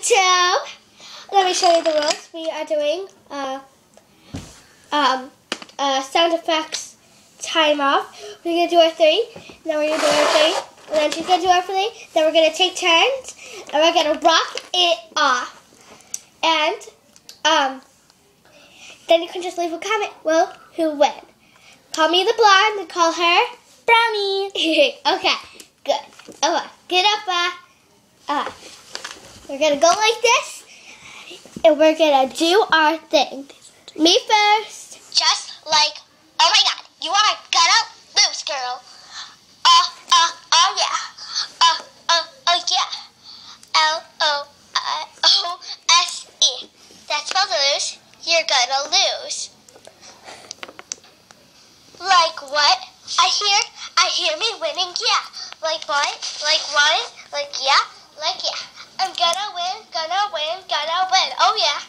2. Let me show you the rules. We are doing sound effects time off. We're going to do our 3. Then we're going to do our 3. And then she's going to do our 3. Then we're going to take turns. And we're going to rock it off. And then you can just leave a comment. Well, who win? Call me the blonde and call her Brownie. Okay, good. Okay, get up. We're going to go like this. And we're going to do our thing. Me first. Just like, oh my God, you are gonna lose, girl. Oh yeah. Oh yeah. LOOSE. That spells lose. You're gonna lose. Like what? I hear me winning, yeah. Like what? Like what? Like yeah. Like yeah. I'm gonna win, gonna win. Oh yeah.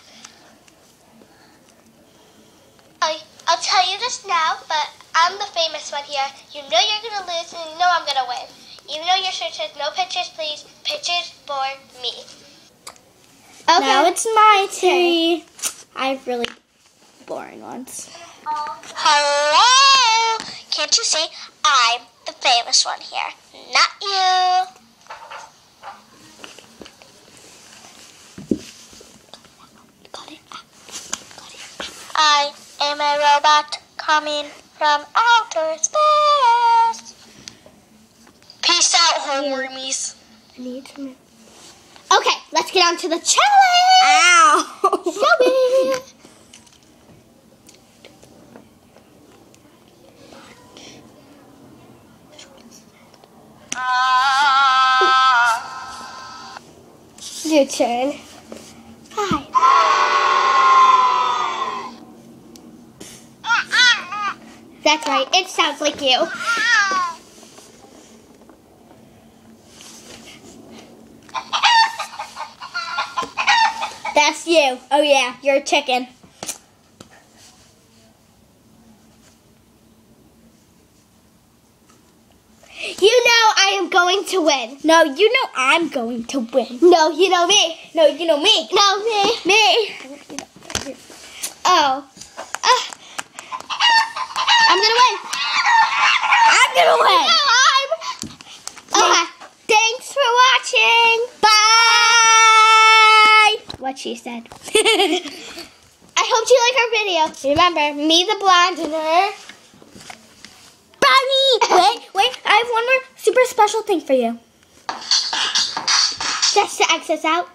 I'll tell you this now, but I'm the famous one here. You know you're gonna lose, and you know I'm gonna win. Even though your shirt says no pictures, please. Pictures for me. Okay. Now it's my turn. I have really boring ones. Hello! Can't you see? I'm the famous one here, not you. I am a robot coming from outer space. Peace out, homewormies. I need some. Okay, let's get on to the challenge. Ow! Shall we? Your turn. Hi. That's right. It sounds like you. That's you. Oh yeah, you're a chicken. You know I am going to win. No, you know I'm going to win. No, you know me. No, you know me. No, me. Me. Oh. I'm gonna win. I'm gonna win. No, okay. Thanks for watching. Bye. What she said. I hope you like our video. Remember, me the blonde and her Brownie. Wait. I have one more super special thing for you. just to X us out.